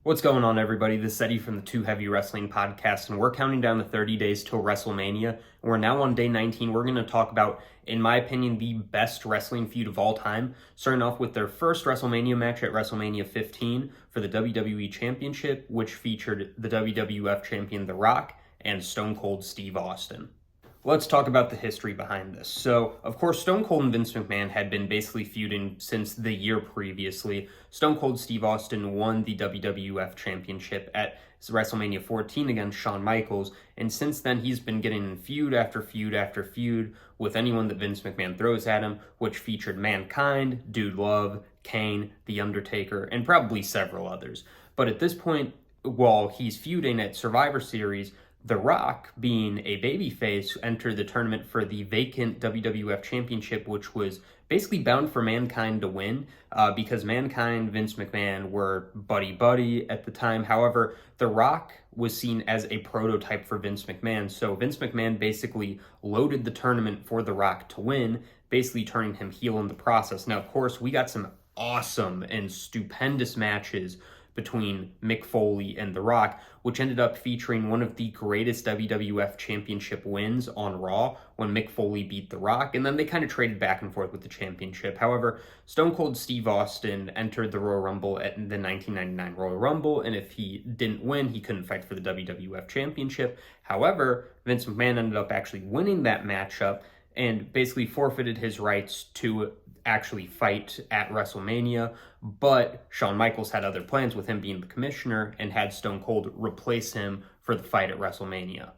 What's going on, everybody? This is Eddie from the Too Heavy Wrestling Podcast, and we're counting down the 30 days till WrestleMania. And we're now on day 19. We're going to talk about, in my opinion, the best wrestling feud of all time, starting off with their first WrestleMania match at WrestleMania 15 for the WWE Championship, which featured the WWF champion The Rock and Stone Cold Steve Austin. Let's talk about the history behind this. So, of course, Stone Cold and Vince McMahon had been basically feuding since the year previously. Stone Cold Steve Austin won the WWF Championship at WrestleMania 14 against Shawn Michaels, and since then he's been getting in feud after feud after feud with anyone that Vince McMahon throws at him, which featured Mankind, Dude Love, Kane, The Undertaker, and probably several others. But at this point, while he's feuding at Survivor Series, The Rock, being a babyface, entered the tournament for the vacant WWF Championship, which was basically bound for Mankind to win because Mankind, Vince McMahon were buddy-buddy at the time. However, The Rock was seen as a prototype for Vince McMahon, so Vince McMahon basically loaded the tournament for The Rock to win, basically turning him heel in the process. Now, of course, we got some awesome and stupendous matches between Mick Foley and The Rock, which ended up featuring one of the greatest WWF Championship wins on Raw when Mick Foley beat The Rock, and then they kind of traded back and forth with the championship. However, Stone Cold Steve Austin entered the Royal Rumble at the 1999 Royal Rumble, and if he didn't win, he couldn't fight for the WWF Championship. However, Vince McMahon ended up actually winning that matchup and basically forfeited his rights to actually fight at WrestleMania, but Shawn Michaels had other plans with him being the commissioner and had Stone Cold replace him for the fight at WrestleMania.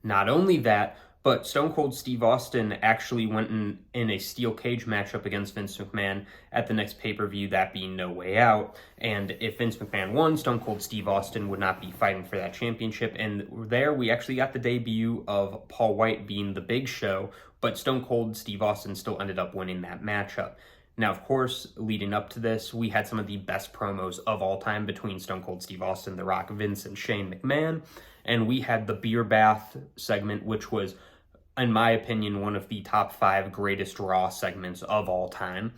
Not only that, but Stone Cold Steve Austin actually went in a steel cage matchup against Vince McMahon at the next pay-per-view, that being No Way Out. And if Vince McMahon won, Stone Cold Steve Austin would not be fighting for that championship. And there we actually got the debut of Paul White being the Big Show, but Stone Cold Steve Austin still ended up winning that matchup. Now, of course, leading up to this, we had some of the best promos of all time between Stone Cold Steve Austin, The Rock, Vince, and Shane McMahon. And we had the beer bath segment, which was, in my opinion, one of the top 5 greatest Raw segments of all time.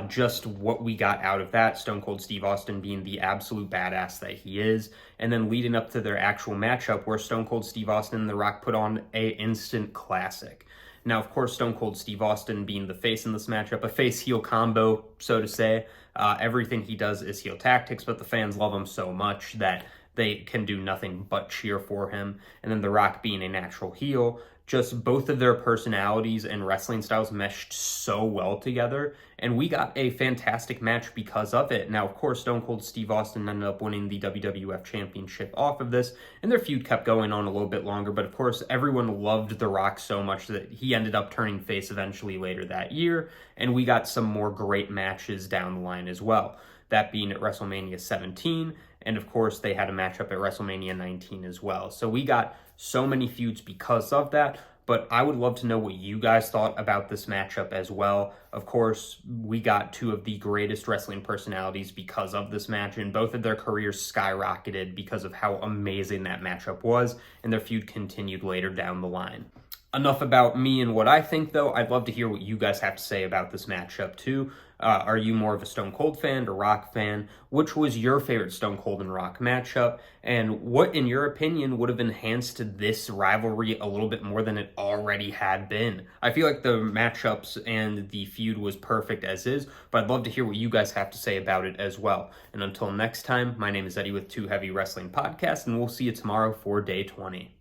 Just what we got out of that, Stone Cold Steve Austin being the absolute badass that he is, and then leading up to their actual matchup where Stone Cold Steve Austin and The Rock put on a instant classic. Now, of course, Stone Cold Steve Austin being the face in this matchup, a face-heel combo, so to say. Everything he does is heel tactics, but the fans love him so much that they can do nothing but cheer for him. And then The Rock being a natural heel, just both of their personalities and wrestling styles meshed so well together, and we got a fantastic match because of it. Now, of course, Stone Cold Steve Austin ended up winning the WWF Championship off of this, and their feud kept going on a little bit longer, but of course, everyone loved The Rock so much that he ended up turning face eventually later that year, and we got some more great matches down the line as well. That being at WrestleMania 17, and of course, they had a matchup at WrestleMania 19 as well. So we got so many feuds because of that, but I would love to know what you guys thought about this matchup as well. Of course, we got 2 of the greatest wrestling personalities because of this match, and both of their careers skyrocketed because of how amazing that matchup was, and their feud continued later down the line. Enough about me and what I think, though. I'd love to hear what you guys have to say about this matchup, too. Are you more of a Stone Cold fan or Rock fan? Which was your favorite Stone Cold and Rock matchup? And what, in your opinion, would have enhanced this rivalry a little bit more than it already had been? I feel like the matchups and the feud was perfect as is, but I'd love to hear what you guys have to say about it as well. And until next time, my name is Eddie with Too Heavy Wrestling Podcast, and we'll see you tomorrow for day 20.